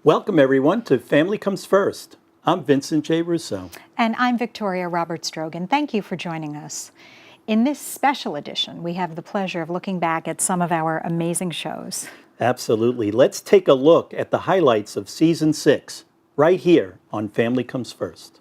Welcome, everyone, to Family Comes First. I'm Vincent J. Russo. And I'm Victoria Roberts-Strogan. Thank you for joining us. In this special edition, we have the pleasure of looking back at some of our amazing shows. Absolutely. Let's take a look at the highlights of Season 6, right here on Family Comes First.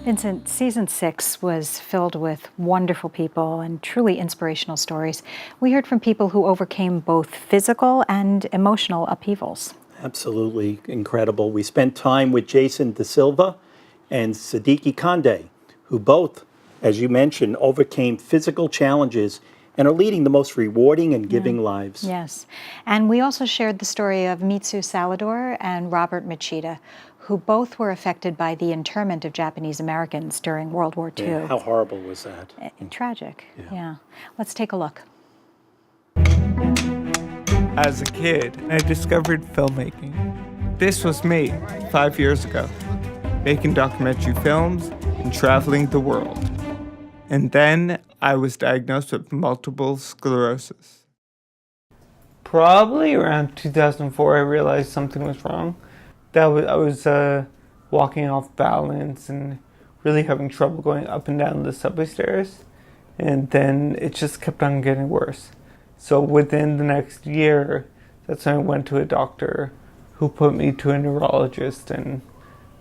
Vincent, Season 6 was filled with wonderful people and truly inspirational stories. We heard from people who overcame both physical and emotional upheavals. Absolutely incredible. We spent time with Jason Da Silva and Siddiqui Kande, who both, as you mentioned, overcame physical challenges and are leading the most rewarding and giving lives. Yes. And we also shared the story of Mitsu Salador and Robert Machida, who both were affected by the internment of Japanese Americans during World War II. Yeah, how horrible was that? Tragic, yeah. Let's take a look. As a kid, I discovered filmmaking. This was me 5 years ago, making documentary films and traveling the world. And then I was diagnosed with multiple sclerosis. Probably around 2004, I realized something was wrong. I was walking off balance and really having trouble going up and down the subway stairs. And then it just kept on getting worse. So within the next year, that's when I went to a doctor who put me to a neurologist and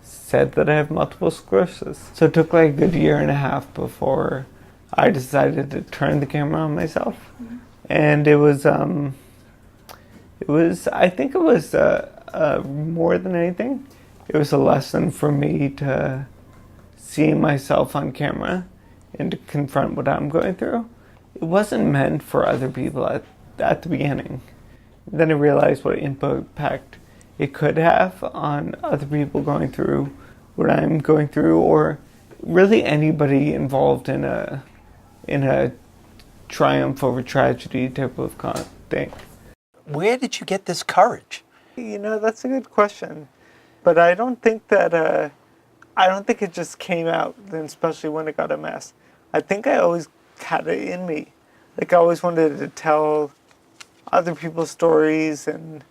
said that I have multiple sclerosis. So it took like a good year and a half before I decided to turn the camera on myself. Mm-hmm. And it was more than anything, it was a lesson for me to see myself on camera and to confront what I'm going through. It wasn't meant for other people at the beginning. Then I realized what impact it could have on other people going through what I'm going through, or really anybody involved in a triumph over tragedy type of thing. Where did you get this courage? You know, that's a good question. But I don't think it just came out, then especially when it got a mess. I think I always had it in me. Like, I always wanted to tell other people's stories and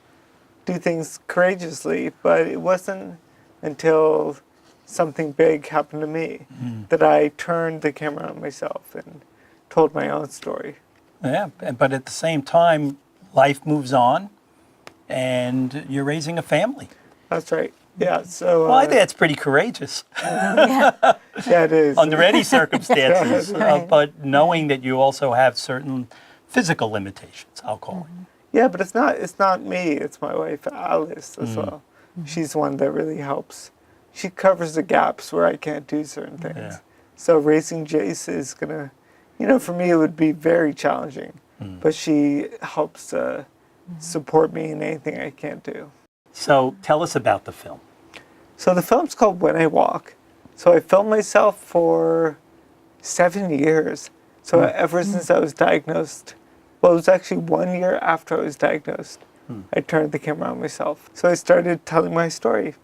do things courageously, but it wasn't until something big happened to me that I turned the camera on myself and told my own story. Yeah, but at the same time, life moves on, and you're raising a family. That's right. Yeah. So. Well, I think that's pretty courageous. Yeah, it is. Under any circumstances, Right. but knowing that you also have certain physical limitations, I'll call it. Yeah, but it's not me. It's my wife, Alice, as well. She's the one that really helps. She covers the gaps where I can't do certain things. Yeah. So raising Jace is gonna, for me it would be very challenging. But she helps support me in anything I can't do. So tell us about the film. So the film's called When I Walk. So I filmed myself for 7 years. So ever since I was diagnosed, well, it was actually 1 year after I was diagnosed, I turned the camera on myself. So I started telling my story.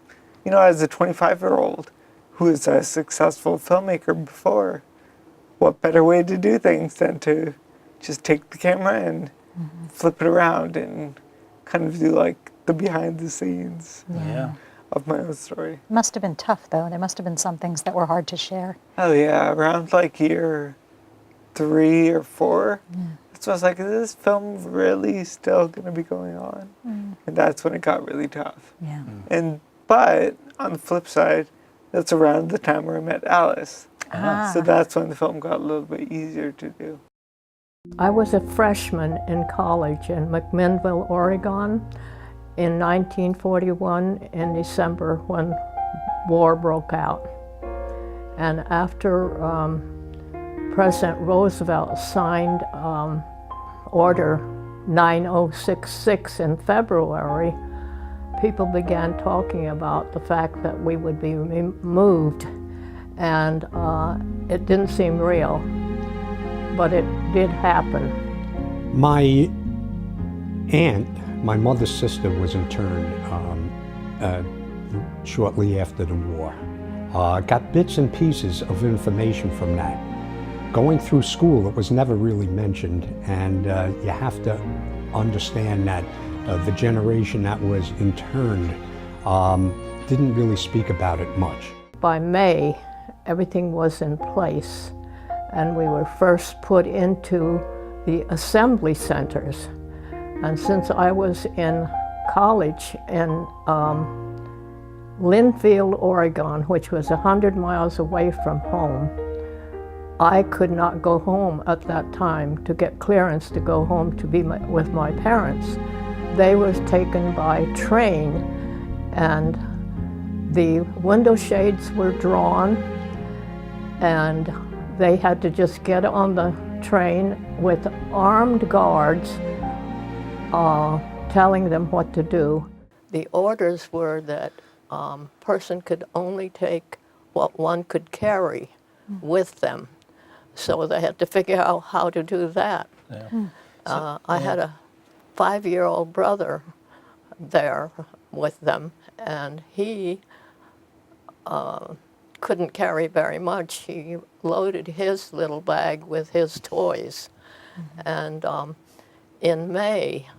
As a 25-year-old who is a successful filmmaker before, what better way to do things than to just take the camera and flip it around and kind of do like the behind the scenes of my own story. Must have been tough, though. There must have been some things that were hard to share. Oh yeah, around like year 3 or 4. So I was like, is this film really still going to be going on? And that's when it got really tough. Yeah. But on the flip side, that's around the time where I met Alice. So that's when the film got a little bit easier to do. I was a freshman in college in McMinnville, Oregon in 1941 in December when war broke out. And after President Roosevelt signed Order 9066 in February, people began talking about the fact that we would be moved and it didn't seem real, but it did happen. My aunt, my mother's sister, was interned shortly after the war. Got bits and pieces of information from that. Going through school, it was never really mentioned, and you have to understand that the generation that was interned didn't really speak about it much. By May, everything was in place, and we were first put into the assembly centers. And since I was in college in Linfield, Oregon, which was 100 miles away from home, I could not go home at that time to get clearance to go home to be with my parents. They were taken by train, and the window shades were drawn, and they had to just get on the train with armed guards telling them what to do. The orders were that person could only take what one could carry with them. So they had to figure out how to do that. Yeah. I had a 5-year-old brother there with them, and he couldn't carry very much. He loaded his little bag with his toys. And in May,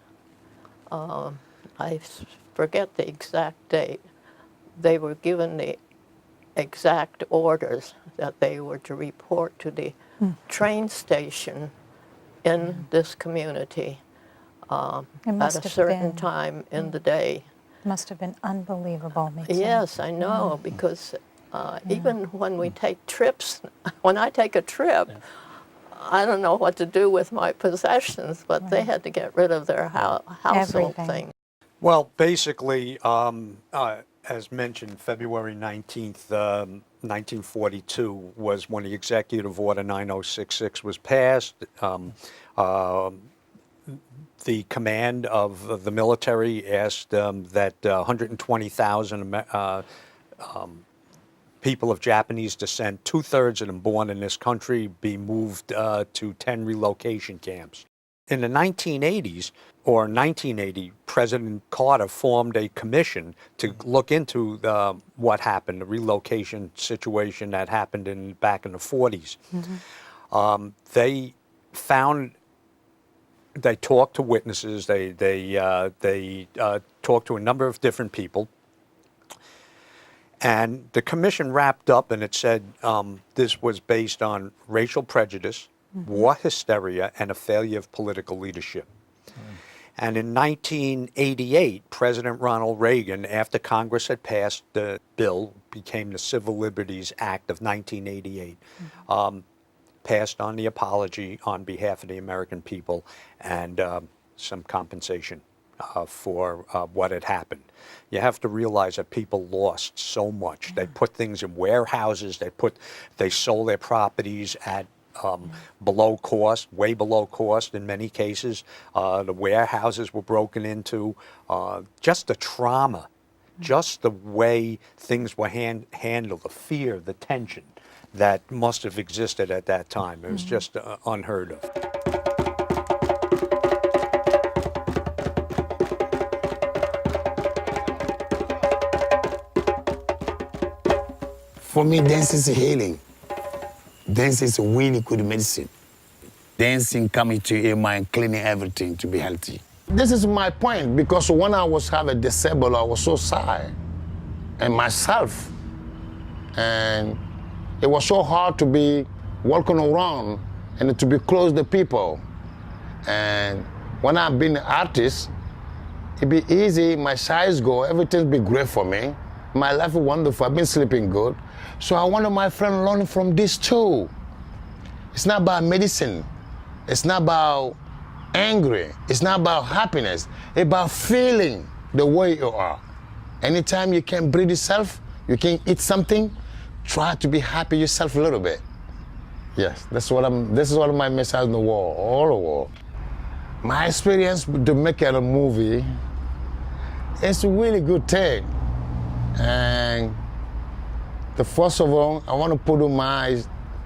I forget the exact date, they were given the exact orders that they were to report to the train station in this community at a certain time in the day. Must have been unbelievable. Yes, I know, because even when we take trips, when I take a trip, I don't know what to do with my possessions, but they had to get rid of their household Everything. things. Well, basically, as mentioned, February 19th, 1942 was when the Executive Order 9066 was passed. The command of the military asked that 120,000 people of Japanese descent, 2/3 of them born in this country, be moved to 10 relocation camps. In the 1980s, or 1980, President Carter formed a commission to look into what happened, the relocation situation that happened back in the 40s. They talked to witnesses, they talked to a number of different people, and the commission wrapped up and it said this was based on racial prejudice, war hysteria, and a failure of political leadership. And in 1988, President Ronald Reagan, after Congress had passed the bill, became the Civil Liberties Act of 1988, passed on the apology on behalf of the American people and some compensation for what had happened. You have to realize that people lost so much. They put things in warehouses, they sold their properties at below cost, way below cost in many cases. The warehouses were broken into. Just the trauma, just the way things were handled, the fear, the tension that must have existed at that time. It was just unheard of. For me, dance is healing. Dance is a really good medicine. Dancing coming to your mind, cleaning everything to be healthy. This is my point, because when I was having disabled, I was so sad, and myself, and it was so hard to be walking around and to be close to people. And when I've been an artist, it be easy, my size go, everything be great for me. My life is wonderful, I've been sleeping good. So I wanted my friend learn from this too. It's not about medicine. It's not about angry. It's not about happiness. It's about feeling the way you are. Anytime you can breathe yourself, you can eat something, try to be happy yourself a little bit. Yes, this is one of my messages in the world, all the world. My experience to make a movie, it's a really good thing. And The first of all, I want to put my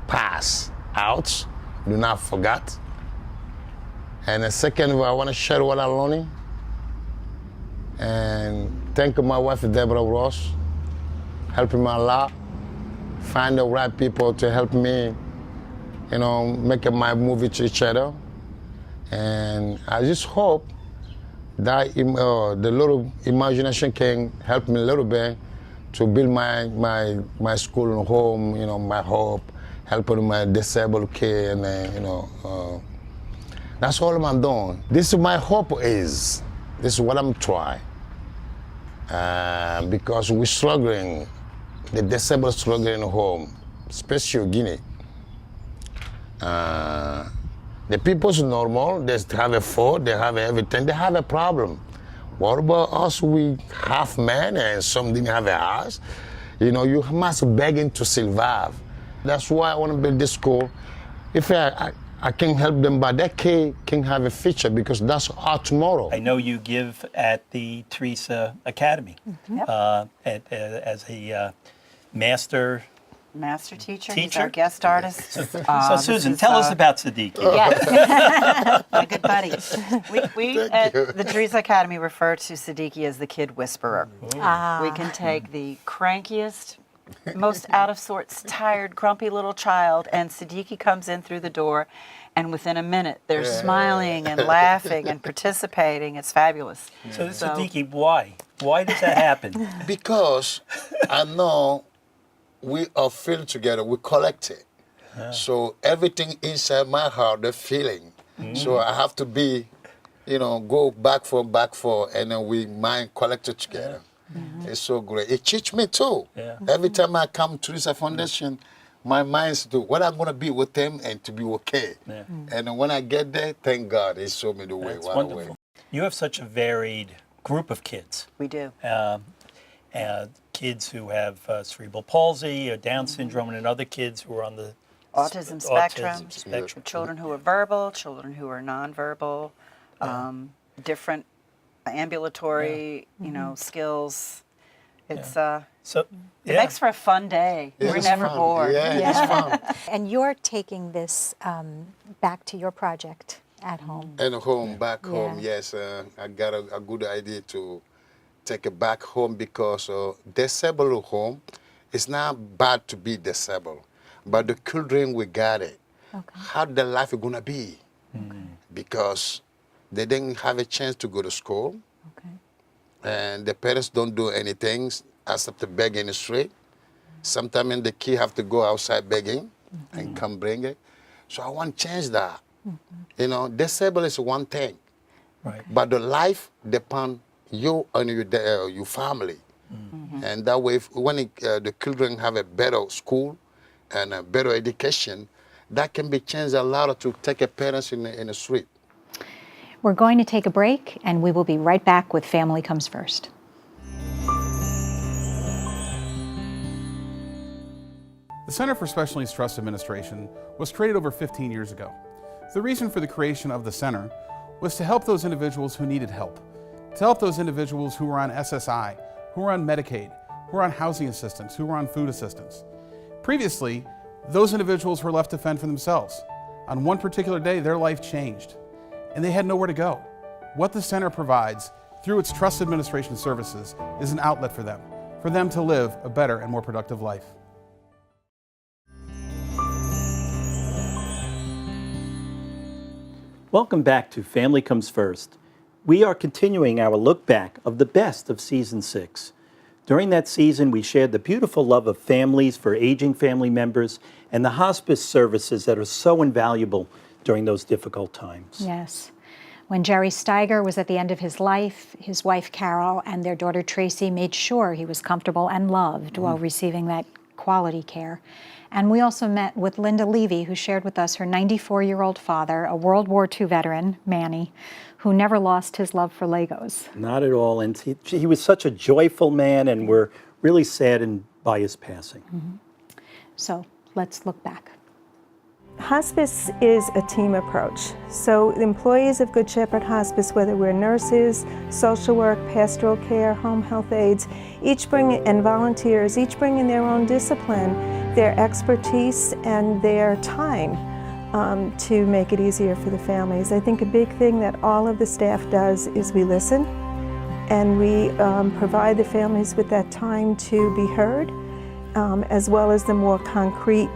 past out. Do not forget. And the second, I want to share what I'm learning. And thank my wife, Deborah Ross, helping me a lot. Find the right people to help me, make my movie to each other. And I just hope that the little imagination can help me a little bit to build my school and home, my hope, helping my disabled kid, and that's all I'm doing. This is my hope is. This is what I'm trying. Because we're struggling, the disabled struggling at home, especially Guinea. The people's normal, they have a food, they have everything, they have a problem. What about us, we half men and some didn't have a house? You must begging to survive. That's why I want to build this school. If I can help them, but that kid can have a future because that's our tomorrow. I know you give at the Teresa Academy as a master. Master teacher. He's Teacher? our guest artist. So Susan, tell us about Siddiqui. Yes, my good buddy. We at the Teresa Academy refer to Siddiqui as the kid whisperer. We can take the crankiest, most out of sorts, tired, grumpy little child, and Siddiqui comes in through the door, and within a minute they're smiling and laughing and participating. It's fabulous. So Siddiqui, why? Why does that happen? Because I know we are filled together, we collect it. So everything inside my heart, the feeling. So I have to be, go back for, and then we mind collected together. It's so great. It teach me too. Yeah. Every time I come to Teresa Foundation, my mind's to what I'm gonna be with them and to be okay. Yeah. And when I get there, thank God, He showed me the way. That's right wonderful. away. You have such a varied group of kids. We do. Kids who have cerebral palsy or Down syndrome, and other kids who are on the Autism spectrum. spectrum. Children who are verbal, children who are nonverbal, different ambulatory, skills. It's So, it makes for a fun day. Yeah, We're it's never fun. bored. Yeah, it's fun. And you're taking this back to your project at home. And home, back home, Yeah. yes. I got a good idea to take it back home because disabled home, it's not bad to be disabled, but the children, we got it. Okay. How the life is going to be because they didn't have a chance to go to school Okay. and the parents don't do anything except to beg in the street. Sometimes the kid have to go outside begging and come bring it. So I want to change that. Disabled is one thing, right. but the life depends you and your family. And that way, when the children have a better school and a better education, that can be changed a lot to take a parents in the street. We're going to take a break, and we will be right back with Family Comes First. The Center for Special Needs Trust Administration was created over 15 years ago. The reason for the creation of the center was to help those individuals who needed help, to help those individuals who were on SSI, who were on Medicaid, who were on housing assistance, who were on food assistance. Previously, those individuals were left to fend for themselves. On one particular day, their life changed, and they had nowhere to go. What the center provides through its trust administration services is an outlet for them to live a better and more productive life. Welcome back to Family Comes First. We are continuing our look back of the best of Season 6. During that season, we shared the beautiful love of families for aging family members and the hospice services that are so invaluable during those difficult times. Yes. When Jerry Steiger was at the end of his life, his wife Carol and their daughter Tracy made sure he was comfortable and loved while receiving that quality care. And we also met with Linda Levy, who shared with us her 94-year-old father, a World War II veteran, Manny, who never lost his love for Legos. Not at all. And he was such a joyful man, and we're really saddened by his passing. So let's look back. Hospice is a team approach. So the employees of Good Shepherd Hospice, whether we're nurses, social work, pastoral care, home health aides, and volunteers, each bring in their own discipline, their expertise, and their time to make it easier for the families. I think a big thing that all of the staff does is we listen, and we provide the families with that time to be heard, as well as the more concrete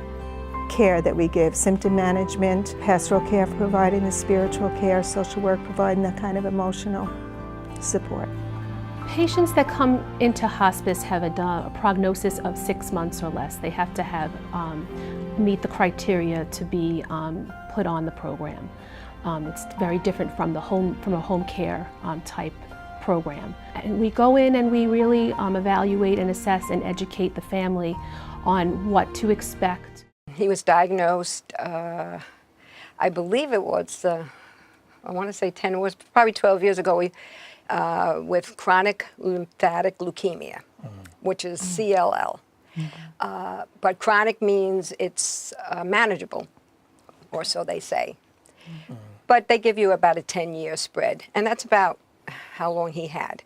care that we give, symptom management, pastoral care providing the spiritual care, social work providing that kind of emotional support. Patients that come into hospice have a prognosis of 6 months or less. They have to have meet the criteria to be put on the program. It's very different from a home care type program. And we go in and we really evaluate and assess and educate the family on what to expect. He was diagnosed, I believe it was, I want to say 10, it was probably 12 years ago, with chronic lymphatic leukemia, which is CLL. But chronic means it's manageable, or so they say. But they give you about a 10-year spread, and that's about how long he had.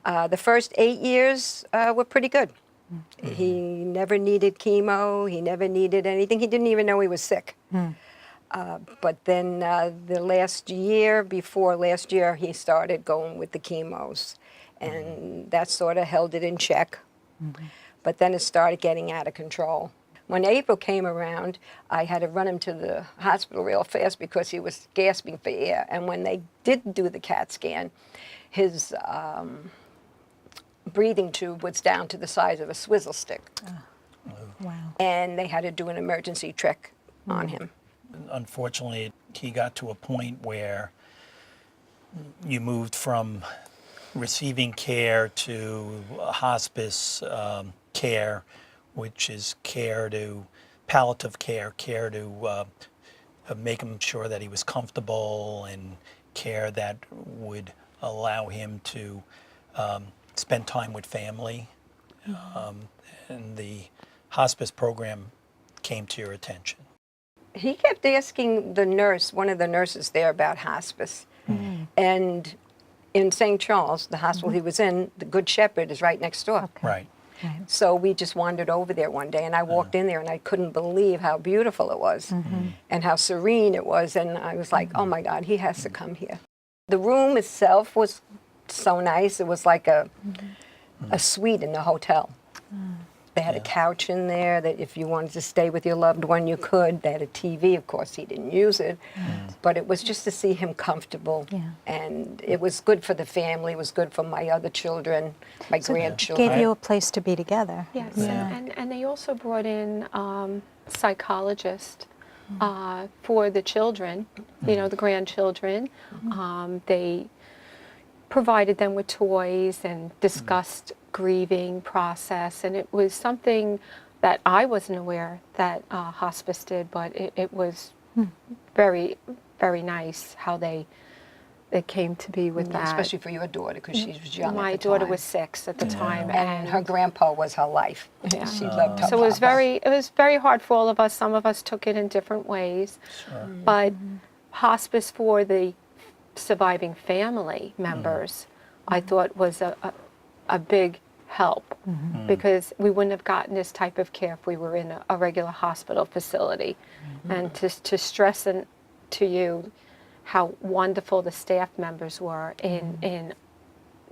The first 8 years were pretty good. He never needed chemo, he never needed anything, he didn't even know he was sick. But then the last year, before last year, he started going with the chemos, and that sort of held it in check. But then it started getting out of control. When April came around, I had to run him to the hospital real fast because he was gasping for air. And when they did do the CAT scan, his breathing tube was down to the size of a swizzle stick. Wow. And they had to do an emergency trach on him. Unfortunately, he got to a point where you moved from receiving care to hospice care, which is care to palliative care to make him sure that he was comfortable, and care that would allow him to spend time with family. And the hospice program came to your attention. He kept asking the nurse, one of the nurses there, about hospice. And in St. Charles, the hospital he was in, the Good Shepherd is right next door. Right. So we just wandered over there one day, and I walked in there, and I couldn't believe how beautiful it was and how serene it was. And I was like, oh my God, he has to come here. The room itself was so nice. It was like a suite in the hotel. They had a couch in there that if you wanted to stay with your loved one, you could. They had a TV. Of course, he didn't use it. But it was just to see him comfortable. And it was good for the family. It was good for my other children, my grandchildren. Gave you a place to be together. Yes, and they also brought in psychologists for the children, you know, the grandchildren. They provided them with toys and discussed grieving process, and it was something that I wasn't aware that hospice did, but it was very, very nice how they came to be with that. Especially for your daughter, because she was young My at the daughter time. was 6 at the time, And her grandpa was her life. She loved her so it was papa. very hard for all of us. Some of us took it in different ways, but hospice for the surviving family members, I thought was a big help, because we wouldn't have gotten this type of care if we were in a regular hospital facility. And to stress to you how wonderful the staff members were in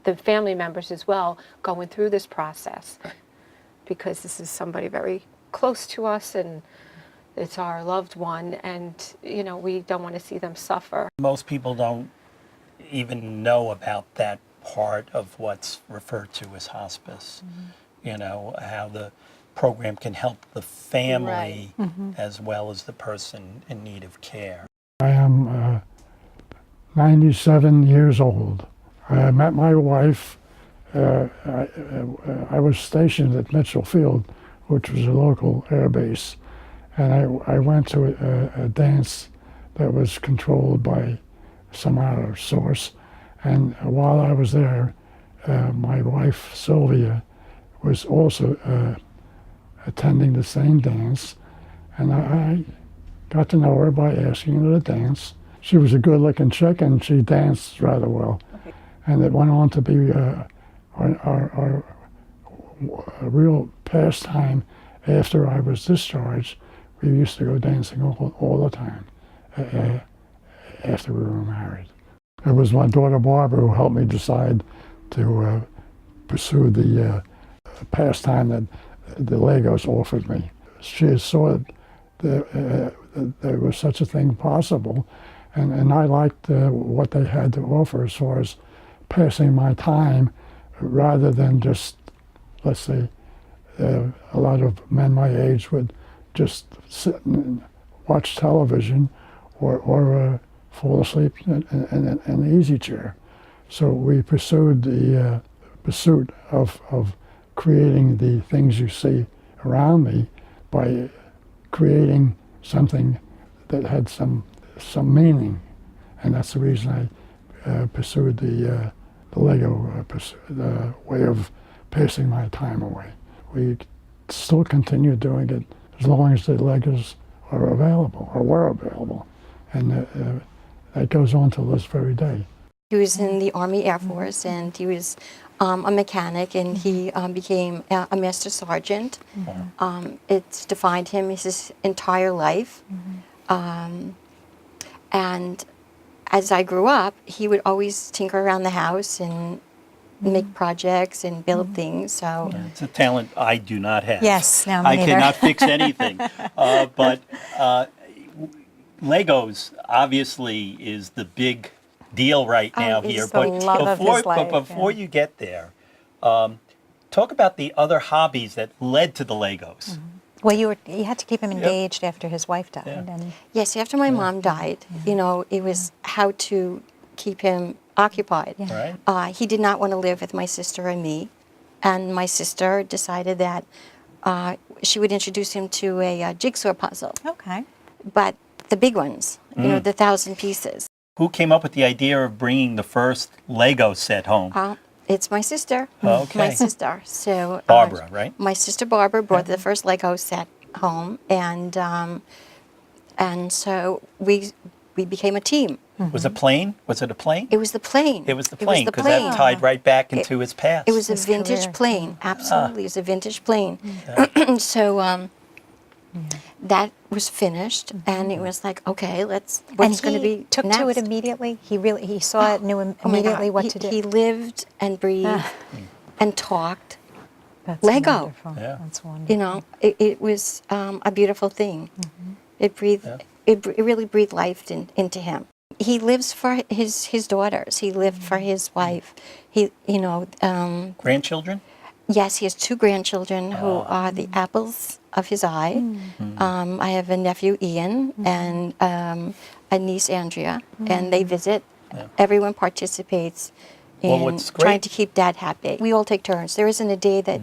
the family members as well going through this process, because this is somebody very close to us, and it's our loved one, and you know, we don't want to see them suffer. Most people don't even know about that part of what's referred to as hospice. You know, how the program can help the family as well as the person in need of care. I am 97 years old. I met my wife. I was stationed at Mitchell Field, which was a local air base, and I went to a dance that was controlled by some other source. And while I was there, my wife, Sylvia, was also attending the same dance. And I got to know her by asking her to dance. She was a good-looking chick, and she danced rather well. Okay. And it went on to be our real pastime after I was discharged. We used to go dancing all the time after we were married. It was my daughter Barbara who helped me decide to pursue the pastime that the Legos offered me. She saw that there was such a thing possible, and I liked what they had to offer as far as passing my time rather than just, let's say, a lot of men my age would just sit and watch television or fall asleep in an easy chair. So we pursued the pursuit of creating the things you see around me by creating something that had some meaning, and that's the reason I pursued the Lego the way of passing my time away. We still continue doing it as long as the Legos are available or were available, and that goes on till this very day. He was in the Army Air Force, and he was a mechanic, and he became a master sergeant. It's defined him his entire life. And as I grew up, he would always tinker around the house and make projects and build things. So It's a talent I do not have. Yes, no, me I neither. cannot fix anything. But Legos obviously is the big deal right now it's here. the But love of his life, before yeah. you get there, talk about the other hobbies that led to the Legos. Well, you had to keep him engaged after his wife died. And yes, after my mom died, you know, it was how to keep him occupied. Right. He did not want to live with my sister and me, and my sister decided that she would introduce him to a jigsaw puzzle. Okay. But the big ones, you know, the 1,000 pieces. Who came up with the idea of bringing the first Lego set home? It's my sister. Okay. My sister. So Barbara, right? My sister Barbara brought the first Lego set home, and so we became a team. Was it plane? Was it a plane? It was the plane. It was the plane, because that tied right back into his past. It was a His vintage career. plane. Absolutely, it was a vintage plane. So that was finished, and it was like, okay, what's going to be took next? to it immediately. He saw it, knew Oh my immediately God. what to do. He lived and breathed and talked That's Lego. wonderful. Yeah. That's wonderful. You know, it was a beautiful thing. It breathed. It really breathed life into him. He lives for his daughters. He lived for his wife. Grandchildren? Yes, he has 2 grandchildren who are the apples of his eye. I have a nephew, Ian, and a niece, Andrea, and they visit. Everyone participates in what's trying great- to keep Dad happy. We all take turns. There isn't a day that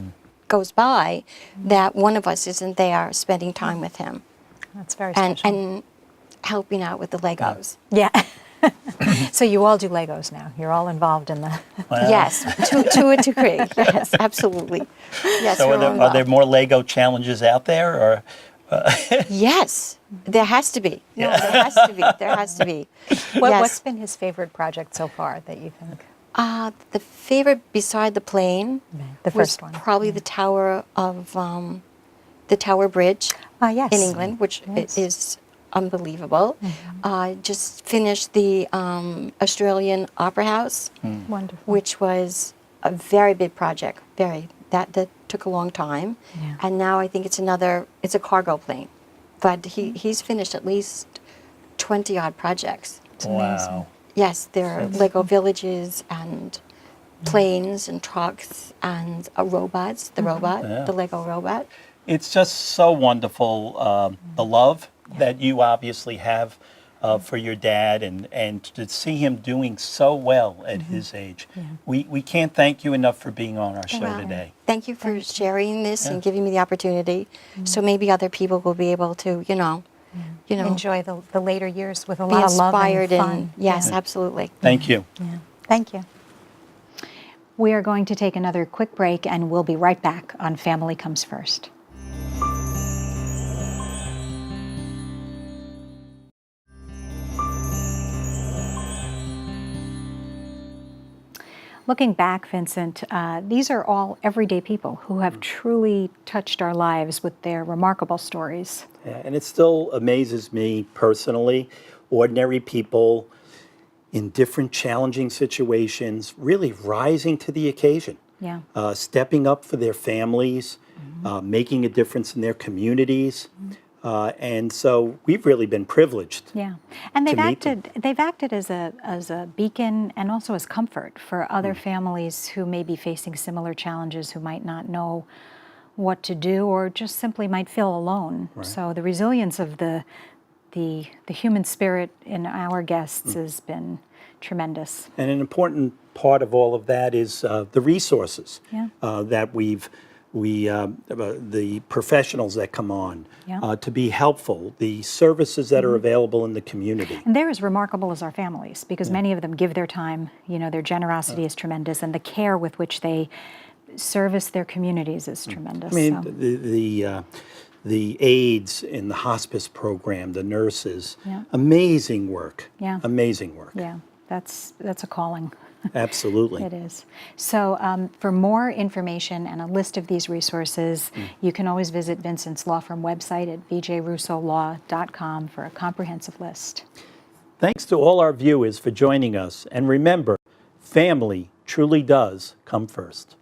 goes by that one of us isn't there spending time with him That's very and special. and helping out with the Legos. Yeah. So you all do Legos now. You're all involved in the. Yes, to a degree. Yes, absolutely. Yes, So we're are all there involved. more Lego challenges out there, or Yes, there has to be. No, there has to be. There has to be. What's Yes. been his favorite project so far that you think? The favorite beside the plane The was first one. probably the Tower of the Tower Bridge Yes. in England, which Yes. is unbelievable. Just finished the Australian Opera House, Wonderful. which was a very big project. That took a long time, Yeah. and now I think it's a cargo plane, but he's finished at least 20 odd projects. wow? Yes, there are Lego villages and planes and trucks and robots. The robot, Yeah. the Lego robot. It's just so wonderful, the love that you obviously have for your dad, and to see him doing so well at his age. We can't thank you enough for being on our show Wow. today. Thank you for sharing this and giving me the opportunity, so maybe other people will be able to, you know, Enjoy the later years with a be lot of love inspired and fun. yes, absolutely. Thank you. Yeah. Thank you. We are going to take another quick break, and we'll be right back on Family Comes First. Looking back, Vincent, these are all everyday people who have truly touched our lives with their remarkable stories. Yeah, and it still amazes me personally, ordinary people in different challenging situations really rising to the occasion, Yeah. stepping up for their families, making a difference in their communities. And so we've really been privileged. Yeah, and they've to meet them. acted as a beacon and also as comfort for other families who may be facing similar challenges, who might not know what to do or just simply might feel alone. So the resilience of the human spirit in our guests has been tremendous. And an important part of all of that is the resources Yeah. that the professionals that come on Yeah. to be helpful, the services that are available in the community. And they're as remarkable as our families because many of them give their time. You know, their generosity is tremendous, and the care with which they service their communities is tremendous. I mean, so. the aides in the hospice program, the nurses, Yeah. amazing work. Yeah. Amazing work. Yeah, that's a calling. Absolutely. It is. So for more information and a list of these resources, you can always visit Vincent's law firm website at vjrussolaw.com for a comprehensive list. Thanks to all our viewers for joining us. And remember, family truly does come first.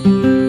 Thank you.